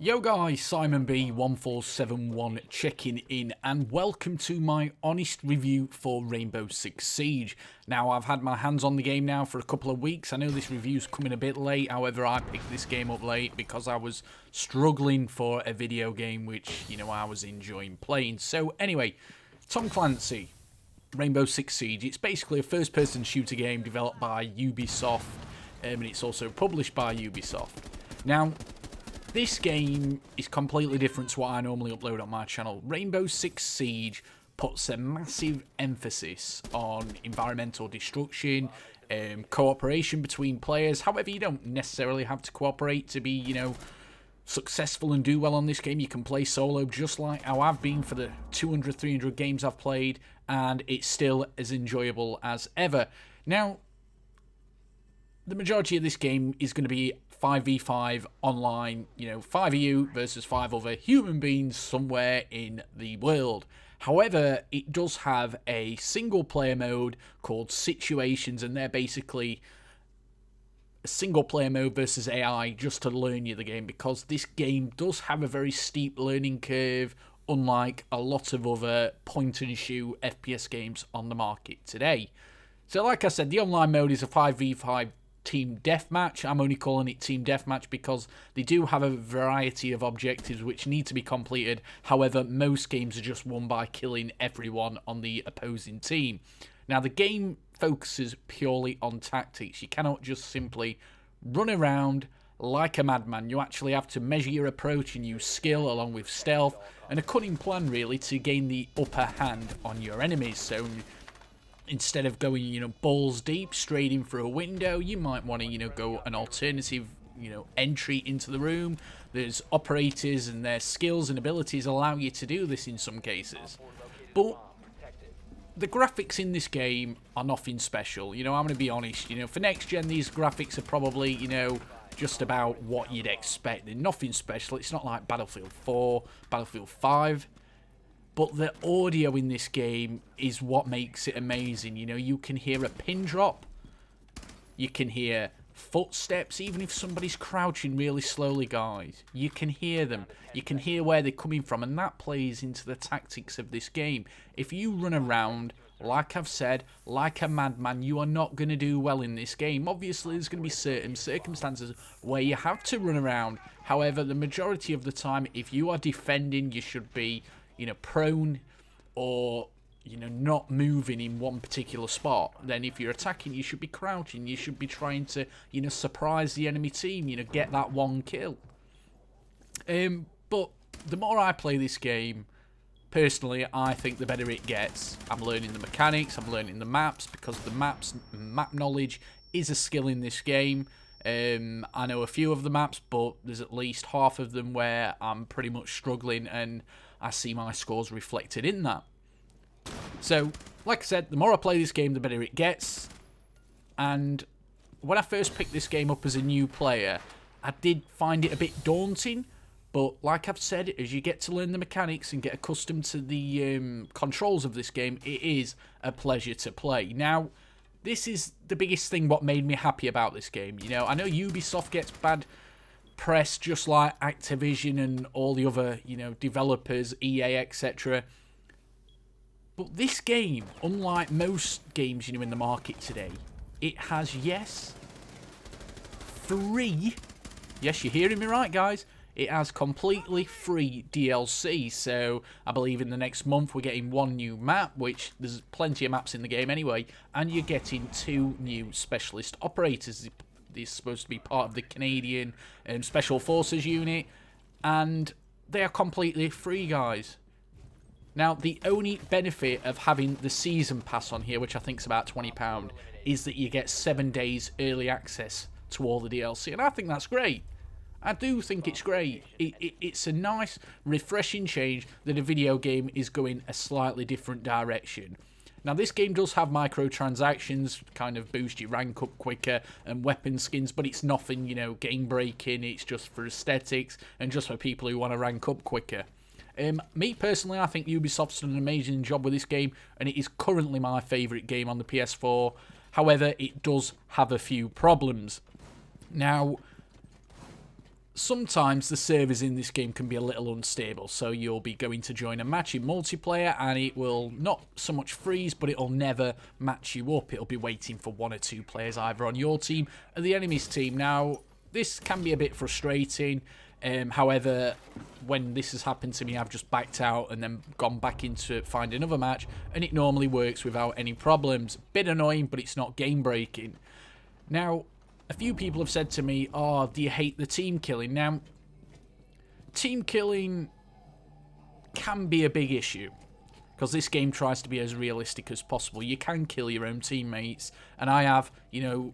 Yo guys, Simon B1471 checking in, and welcome to my honest review for Rainbow Six Siege. Now, I've had my hands on the game now for a couple of weeks. I know this review's coming a bit late, however I picked this game up late because I was struggling for a video game which, you know, I was enjoying playing. So anyway, Tom Clancy, Rainbow Six Siege. It's basically a first-person shooter game developed by Ubisoft, and it's also published by Ubisoft. Now, this game is completely different to what I normally upload on my channel. Rainbow Six Siege puts a massive emphasis on environmental destruction, cooperation between players. However, you don't necessarily have to cooperate to be, you know, successful and do well on this game. You can play solo just like how I've been for the 200, 300 games I've played, and it's still as enjoyable as ever. Now, the majority of this game is going to be 5v5 online, you know, 5 of you versus 5 other human beings somewhere in the world. However, it does have a single player mode called Situations, and they're basically a single player mode versus AI just to learn you the game, because this game does have a very steep learning curve, unlike a lot of other point and shoot FPS games on the market today. So like I said, the online mode is a 5v5 team deathmatch. I'm only calling it team deathmatch because they do have a variety of objectives which need to be completed. However, most games are just won by killing everyone on the opposing team. Now, the game focuses purely on tactics. You cannot just simply run around like a madman. You actually have to measure your approach and use skill along with stealth and a cunning plan, really, to gain the upper hand on your enemies. So instead of going, you know, balls deep straight in through a window, you might want to, you know, go an alternative, you know, entry into the room. There's operators and their skills and abilities allow you to do this in some cases. But the graphics in this game are nothing special. You know, I'm going to be honest, you know, for next gen, these graphics are probably, you know, just about what you'd expect. They're nothing special. It's not like Battlefield 4, Battlefield 5. But the audio in this game is what makes it amazing. You know, you can hear a pin drop. You can hear footsteps, even if somebody's crouching really slowly, guys. You can hear them. You can hear where they're coming from, and that plays into the tactics of this game. If you run around, like I've said, like a madman, you are not going to do well in this game. Obviously, there's going to be certain circumstances where you have to run around. However, the majority of the time, if you are defending, you should be, you know, prone or, you know, not moving in one particular spot. Then if you're attacking, you should be crouching. You should be trying to, you know, surprise the enemy team, you know, get that one kill. But the more I play this game, personally, I think the better it gets. I'm learning the mechanics, I'm learning the maps, because the map knowledge is a skill in this game. I know a few of the maps, but there's at least half of them where I'm pretty much struggling, and I see my scores reflected in that. So, like I said, the more I play this game, the better it gets. And when I first picked this game up as a new player, I did find it a bit daunting. But like I've said, as you get to learn the mechanics and get accustomed to the controls of this game, it is a pleasure to play. Now, this is the biggest thing what made me happy about this game. You know, I know Ubisoft gets bad press just like Activision and all the other, you know, developers, EA, etc. But this game, unlike most games, you know, in the market today, it has, yes, free, yes, you're hearing me right, guys, it has completely free DLC. So I believe in the next month we're getting one new map, which there's plenty of maps in the game anyway, and you're getting 2 new specialist operators. They're supposed to be part of the Canadian Special Forces unit, and they are completely free, guys. Now, the only benefit of having the Season Pass on here, which I think is about £20, is that you get 7 days early access to all the DLC, and I think that's great. I do think it's great. It's a nice, refreshing change that a video game is going a slightly different direction. Now, this game does have microtransactions, kind of boost your rank up quicker, and weapon skins, but it's nothing, you know, game-breaking. It's just for aesthetics and just for people who want to rank up quicker. Me, personally, I think Ubisoft's done an amazing job with this game, and it is currently my favourite game on the PS4. However, it does have a few problems. Now, sometimes the servers in this game can be a little unstable, so you'll be going to join a match in multiplayer and it will not so much freeze, but it'll never match you up. It'll be waiting for 1 or 2 players either on your team or the enemy's team. Now, this can be a bit frustrating. However, when this has happened to me, I've just backed out and then gone back into find another match, and it normally works without any problems. Bit annoying, but it's not game breaking. Now, a few people have said to me, "Oh, do you hate the team killing?" Now, team killing can be a big issue, because this game tries to be as realistic as possible. You can kill your own teammates, and I have, you know,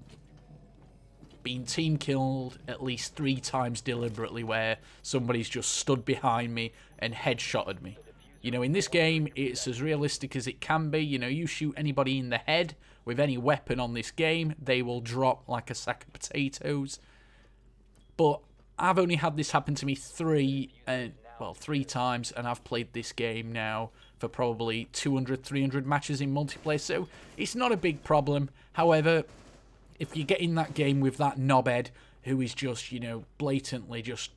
been team killed at least 3 times deliberately, where somebody's just stood behind me and headshotted me. You know, in this game, it's as realistic as it can be. You know, you shoot anybody in the head with any weapon on this game, they will drop like a sack of potatoes. But I've only had this happen to me 3 times, and I've played this game now for probably 200, 300 matches in multiplayer, so it's not a big problem. However, if you get in that game with that knobhead who is just, you know, blatantly just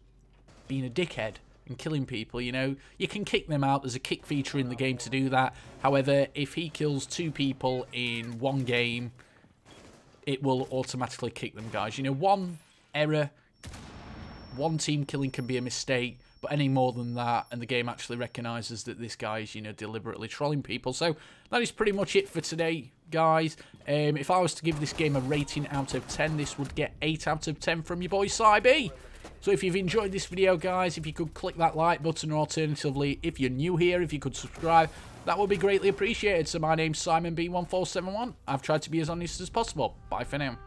being a dickhead and killing people, you know, you can kick them out. There's a kick feature in the game to do that. However, if he kills 2 people in 1 game, it will automatically kick them, guys. You know, 1 error, 1 team killing can be a mistake, but any more than that, and the game actually recognises that this guy is, you know, deliberately trolling people. So that is pretty much it for today, guys. If I was to give this game a rating out of 10, this would get 8 out of 10 from your boy CyB. So if you've enjoyed this video, guys, if you could click that like button, or alternatively, if you're new here, if you could subscribe, that would be greatly appreciated. So my name's SimonB1471. I've tried to be as honest as possible. Bye for now.